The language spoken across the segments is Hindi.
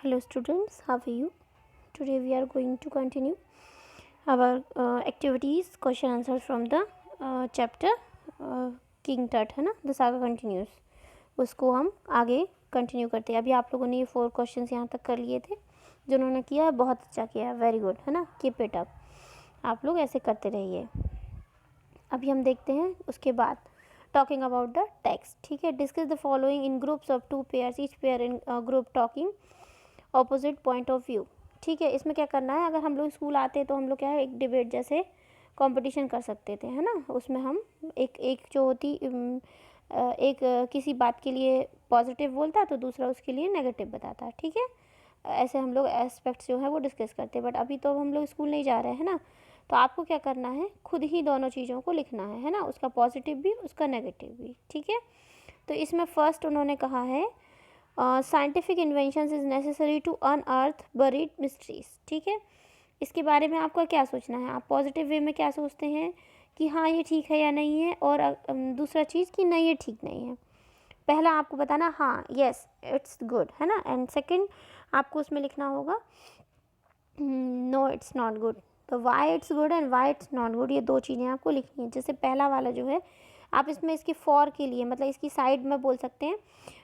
Hello students, how are you? Today we are going to continue our activities, question answers from the chapter King Tut, है ना, the saga continues. उसको हम आगे कंटिन्यू करते हैं. अभी आप लोगों ने ये 4 क्वेश्चंस यहाँ तक कर लिए थे. जिन्होंने किया है बहुत अच्छा किया है, वेरी गुड, है ना. कीप इट अप, आप लोग ऐसे करते रहिए. अभी हम देखते हैं उसके बाद टॉकिंग अबाउट द टेक्स्ट. ठीक है. Discuss the following in groups of 2 pairs, each pair in group talking opposite point of view. ठीक है. इसमें क्या करना है, अगर हम लोग स्कूल आते हैं तो हम लोग क्या है, एक डिबेट जैसे कंपटीशन कर सकते थे, है ना. उसमें हम एक जो होती एक किसी बात के लिए पॉजिटिव बोलता तो दूसरा उसके लिए नेगेटिव बताता. ठीक है. ऐसे हम लोग एस्पेक्ट्स जो है वो डिस्कस करते हैं. बट अभी तो हम लोग स्कूल नहीं जा रहे हैं ना, तो आपको क्या करना है, खुद ही दोनों चीज़ों को लिखना है ना. उसका पॉजिटिव भी, उसका नेगेटिव भी. ठीक है. तो इसमें फर्स्ट उन्होंने कहा है scientific inventions is necessary to unearth buried mysteries. ठीक है. इसके बारे में आपका क्या सोचना है. आप पॉजिटिव वे में क्या सोचते हैं कि हाँ ये ठीक है या नहीं है, और दूसरा चीज़ कि नहीं ये ठीक नहीं है. पहला आपको बताना हाँ येस इट्स गुड, है ना. एंड सेकंड आपको उसमें लिखना होगा नो इट्स नॉट गुड. तो why it's good and why it's not good, ये 2 चीज़ें आपको लिखनी है. जैसे पहला वाला जो है, आप इसमें इसकी फॉर के लिए मतलब इसकी साइड में बोल सकते हैं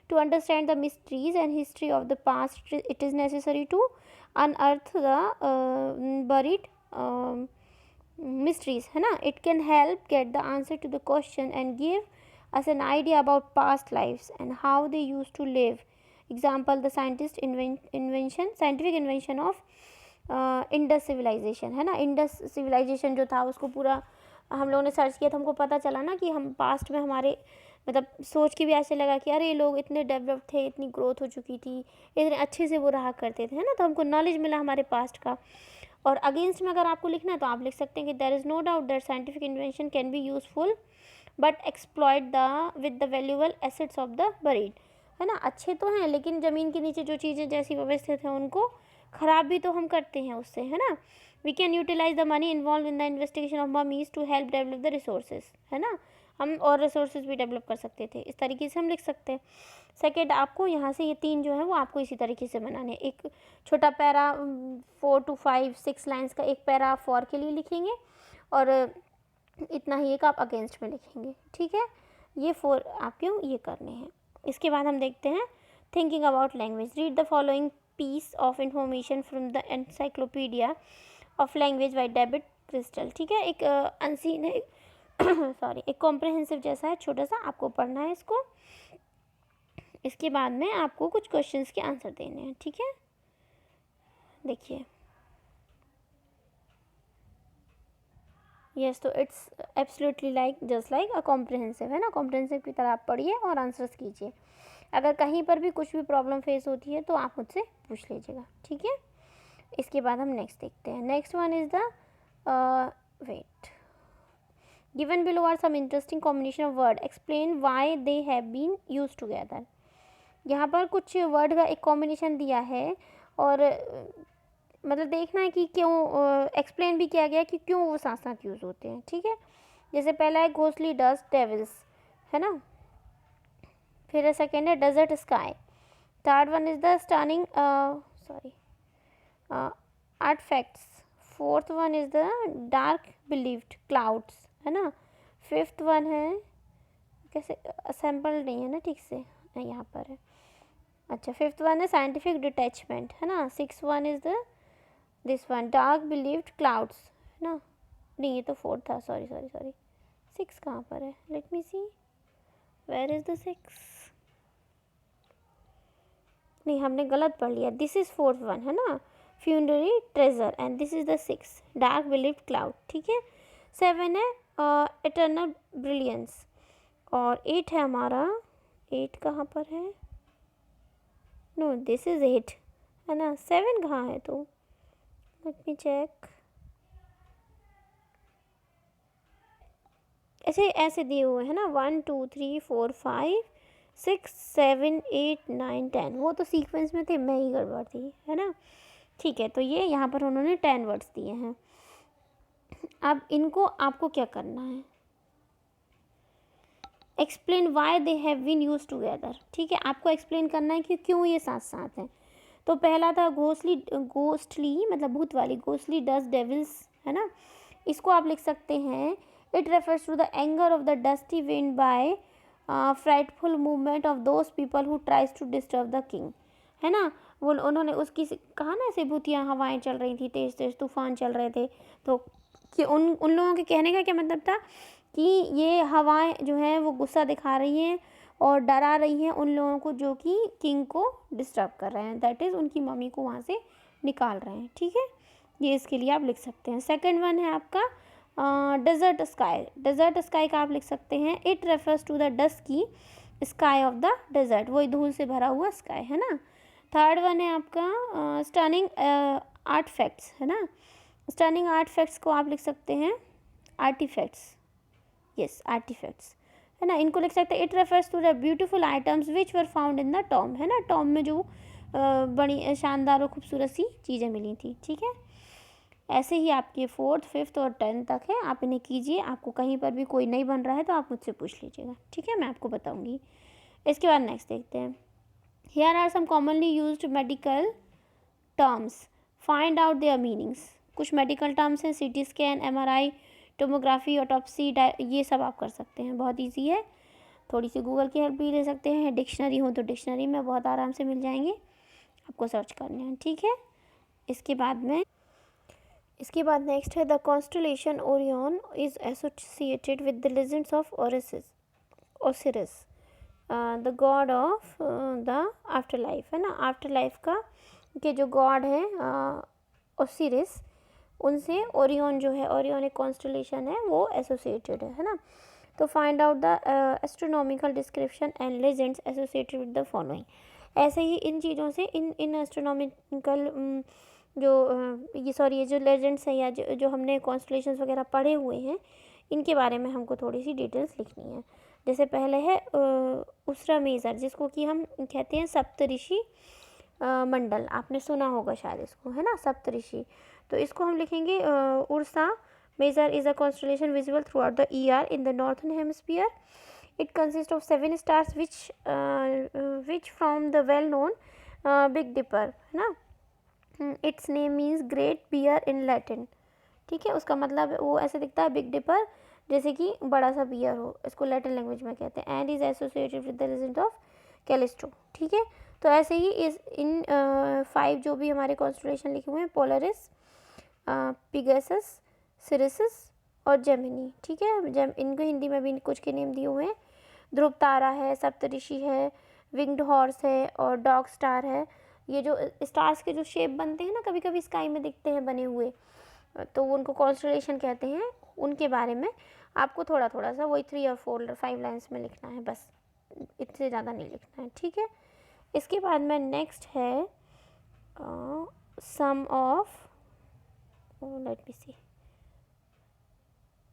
to understand the mysteries and history of the past it is necessary to unearth the buried mysteries, है ना. It can help get the answer to the question and give us an idea about past lifes and how they use to live. Example the scientific invention of Indus civilisation, है ना. इंडस सिविलाइजेशन जो था उसको पूरा हम लोगों ने सर्च किया तो हमको पता चला ना कि हम पास्ट में हमारे मतलब सोच के भी ऐसे लगा कि अरे ये लोग इतने डेवलप थे, इतनी ग्रोथ हो चुकी थी, इतने अच्छे से वो रहा करते थे, है ना. तो हमको नॉलेज मिला हमारे पास्ट का. और अगेंस्ट में अगर आपको लिखना है तो आप लिख सकते हैं कि there is no doubt that scientific invention can be useful but exploit the with the valuable assets of the buried, है ना. अच्छे तो हैं लेकिन ज़मीन के नीचे जो चीज़ें जैसी व्यवस्थित हैं उनको ख़राब भी तो हम करते हैं उससे, है ना. We can utilise the money involve in the investigation of mummies to help develop the resources, है ना. हम और रिसोर्सेज भी डेवलप कर सकते थे. इस तरीके से हम लिख सकते हैं. सेकेंड आपको यहाँ से ये 3 जो है वो आपको इसी तरीके से बनाने. एक छोटा पैरा 4 to 5 6 लाइन्स का एक पैरा फॉर के लिए लिखेंगे और इतना ही एक आप अगेंस्ट में लिखेंगे. ठीक है. ये 4 आपके ये करने हैं. इसके बाद हम देखते हैं thinking about language. Read the following piece of information from the encyclopedia of language by David Crystal. ठीक है. एक अनसीन है सॉरी एक कॉम्प्रहेंसिव जैसा है, छोटा सा आपको पढ़ना है इसको. इसके बाद में आपको कुछ क्वेश्चंस के आंसर देने हैं. ठीक है. देखिए यस, तो it's absolutely like just like a comprehensive, है ना. कॉम्प्रहेंसिव की तरह आप पढ़िए और आंसर्स कीजिए. अगर कहीं पर भी कुछ भी प्रॉब्लम फेस होती है तो आप मुझसे पूछ लीजिएगा. ठीक है. इसके बाद हम नेक्स्ट देखते हैं. Next one is the wait. Given below are some interesting combination of word, explain why they have been use together. यहाँ पर कुछ वर्ड का एक कॉम्बिनेशन दिया है और मतलब देखना है कि क्यों, एक्सप्लेन भी किया गया कि क्यों वो साथ साथ यूज़ होते हैं. ठीक है. जैसे पहला है घोस्टली डस्ट डेविल्स, है ना. फिर सेकेंड है desert sky. Third one is the stunning sorry artefacts. Fourth one is the dark believed clouds, है ना. फिफ्थ वन है कैसे असेंबल नहीं है ना ठीक से, यहाँ पर है. अच्छा, फिफ्थ वन है साइंटिफिक डिटैचमेंट, है ना. Six one is the this one dark believed clouds, है ना. नहीं ये तो फोर्थ था, सॉरी सॉरी सॉरी. 6 कहाँ पर है, let me see where is the 6. नहीं हमने गलत पढ़ लिया. दिस इज फोर्थ वन, है ना, funerary treasure, and this is the 6 dark believed cloud. ठीक है. 7 है इटर्नल ब्रिलियंस और 8 है हमारा, 8 कहाँ पर है, नो दिस इज 8, है ना. 7 कहाँ है, तो लेट मी चेक. ऐसे ऐसे दिए हुए हैं ना 1 2 3 4 5 6 7 8 9 10, वो तो सीक्वेंस में थे, मैं ही गड़बड़ थी, है ना. ठीक है. तो ये यहाँ पर उन्होंने 10 वर्ड्स दिए हैं. अब इनको आपको क्या करना है, explain why they have been use together. ठीक है. आपको एक्सप्लेन करना है कि क्यों ये साथ साथ हैं. तो पहला था घोस्टली मतलब भूत वाली, घोस्टली डस्ट डेविल्स, है ना। इसको आप लिख सकते हैं, it refers to the anger of the dusty wind by frightful movement of those people who tries to disturb the king, है ना। वो उन्होंने उसकी कहा ना, ऐसे भूतिया हवाएं चल रही थी, तेज तेज तूफान चल रहे थे, तो कि उन लोगों के कहने का क्या मतलब था कि ये हवाएं जो हैं वो गुस्सा दिखा रही हैं और डरा रही हैं उन लोगों को जो कि किंग को डिस्टर्ब कर रहे हैं, दैट इज़ उनकी मम्मी को वहाँ से निकाल रहे हैं, ठीक है। ये इसके लिए आप लिख सकते हैं। सेकंड वन है आपका डेजर्ट स्काई। डेजर्ट स्काई का आप लिख सकते हैं, it refers to the dusky sky of the desert, वही धूल से भरा हुआ स्काई, है ना। थर्ड वन है आपका स्टनिंग आर्टिफैक्ट्स, है ना। स्टनिंग आर्टिफैक्ट्स को आप लिख सकते हैं आर्टिफैक्ट्स, यस आर्टिफैक्ट्स, है ना। इनको लिख सकते हैं, it refers to the beautiful items which were found in the tomb, है ना। टॉम में जो बड़ी शानदार और खूबसूरत सी चीज़ें मिली थी, ठीक है। ऐसे ही आपके 4th 5th और 10th तक है, आप इन्हें कीजिए। आपको कहीं पर भी कोई नहीं बन रहा है तो आप मुझसे पूछ लीजिएगा, ठीक है, मैं आपको बताऊंगी। इसके बाद नेक्स्ट देखते हैं, here are some commonly used medical terms, find out their meanings. कुछ मेडिकल टर्म्स हैं, CT scan, MRI, tomography, autopsy, ये सब आप कर सकते हैं, बहुत ईजी है। थोड़ी सी गूगल की हेल्प भी ले सकते हैं, डिक्शनरी हो तो डिक्शनरी में बहुत आराम से मिल जाएंगे, आपको सर्च करने हैं, ठीक है। इसके बाद नेक्स्ट है, the constellation Orion is associated with the legends of Osiris, the God of the after life, है ना। आफ्टर लाइफ का के जो गॉड है ओसिरिस, उनसे ओरियन जो है, ओरियन एक कॉन्स्टलेशन है, वो एसोसिएटेड है ना। तो find out the astronomical description and legends associated with the following. ऐसे ही इन चीज़ों से इन एस्ट्रोनॉमिकल ये जो लेजेंड्स हैं या जो हमने कॉन्स्टलेशंस वगैरह पढ़े हुए हैं, इनके बारे में हमको थोड़ी सी डिटेल्स लिखनी है। जैसे पहले है उसरा मेजर, जिसको कि हम कहते हैं सप्तऋषि मंडल, आपने सुना होगा शायद इसको, है ना, सप्तऋषि। तो इसको हम लिखेंगे Ursa Major is a constellation visible throughout the year in the northern hemisphere. It consist of 7 stars which from the well known big dipper, है ना। Its name means great bear in Latin, ठीक है। उसका मतलब वो ऐसे दिखता है बिग डिपर, जैसे कि बड़ा सा बियर हो, इसको लैटिन लैंग्वेज में कहते हैं। And is associated with the legend of Callisto, ठीक है। तो ऐसे ही इन 5 जो भी हमारे कॉन्स्टलेशन लिखे हुए हैं, पोलरिस, पिगेसस, सिरिसस और जेमिनी, ठीक है। इनको हिंदी में भी कुछ के नेम दिए हुए हैं, ध्रुव तारा है, सप्तऋषि है, विंग्ड हॉर्स है और डॉग स्टार है। ये जो स्टार्स के जो शेप बनते हैं ना, कभी कभी स्काई में दिखते हैं बने हुए, तो उनको कॉन्स्टलेशन कहते हैं। उनके बारे में आपको थोड़ा थोड़ा सा वही 3 और 4 5 लाइन्स में लिखना है, बस इससे ज़्यादा नहीं लिखना है, ठीक है। इसके बाद में नेक्स्ट है some of, let me see,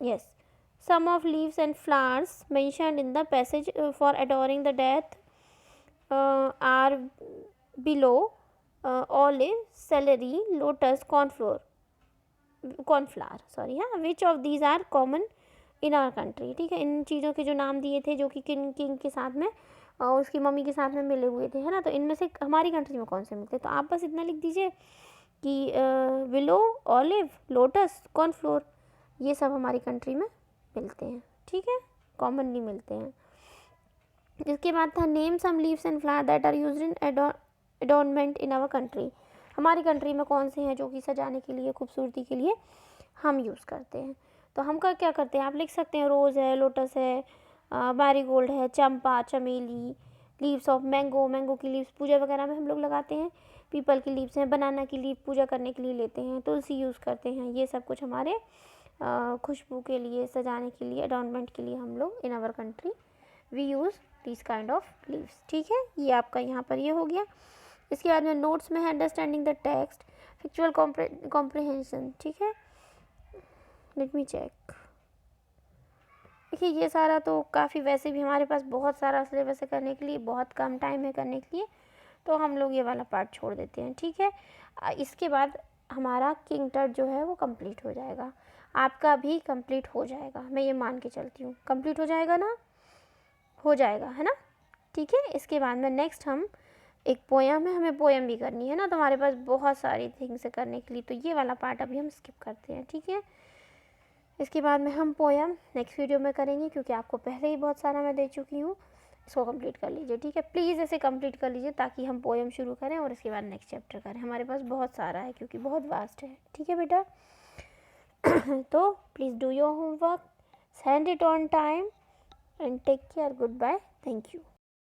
yes, some of leaves and flowers mentioned in the passage for adoring the death are below olive, celery, lotus, cornflower, sorry, हाँ, which of these are common in our country, ठीक है। इन चीज़ों के जो नाम दिए थे जो कि किंग के साथ में और उसकी मम्मी के साथ में मिले हुए थे, है ना, तो इनमें से हमारी कंट्री में कौन से मिलते हैं। तो आप बस इतना लिख दीजिए कि विलो, ऑलिव, लोटस, कॉर्नफ्लोर, ये सब हमारी कंट्री में मिलते हैं, ठीक है, कॉमनली मिलते हैं। इसके बाद था name some leaves and flower that are used in adornment in our country. हमारी कंट्री में कौन से हैं जो कि सजाने के लिए, खूबसूरती के लिए हम यूज़ करते हैं। तो हम क्या करते हैं, आप लिख सकते हैं, रोज़ है, लोटस है, मैरीगोल्ड है, चंपा, चमेली, लीव्स ऑफ मैंगो की लीव्स पूजा वगैरह में हम लोग लगाते हैं, पीपल की लीव्स हैं, बनाना की लीव पूजा करने के लिए लेते हैं, तुलसी यूज़ करते हैं। ये सब कुछ हमारे खुशबू के लिए, सजाने के लिए, अडॉर्नमेंट के लिए हम लोग in our country we use this kind of leaves, ठीक है। ये आपका यहाँ पर ये हो गया। इसके बाद में नोट्स में है understanding the text, factual comprehension, ठीक है। Let me check. देखिए ये सारा तो काफ़ी, वैसे भी हमारे पास बहुत सारा सिलेबस है करने के लिए, बहुत कम टाइम है करने के लिए, तो हम लोग ये वाला पार्ट छोड़ देते हैं, ठीक है। इसके बाद हमारा किंग टट जो है वो कंप्लीट हो जाएगा, आपका भी कंप्लीट हो जाएगा, मैं ये मान के चलती हूँ, कंप्लीट हो जाएगा ना, हो जाएगा, है ना, ठीक है। इसके बाद में नेक्स्ट हम एक पोयम है, हमें पोयम भी करनी है ना, तो हमारे पास बहुत सारी थिंग्स है करने के लिए, तो ये वाला पार्ट अभी हम स्किप करते हैं, ठीक है। इसके बाद में हम पोयम नेक्स्ट वीडियो में करेंगे, क्योंकि आपको पहले ही बहुत सारा मैं दे चुकी हूँ। इसको कंप्लीट कर लीजिए, ठीक है। प्लीज़ ऐसे कंप्लीट कर लीजिए ताकि हम पोयम शुरू करें और इसके बाद नेक्स्ट चैप्टर करें। हमारे पास बहुत सारा है क्योंकि बहुत वास्ट है, ठीक है बेटा। तो please do your homework, send it on time and take care. Goodbye, thank you.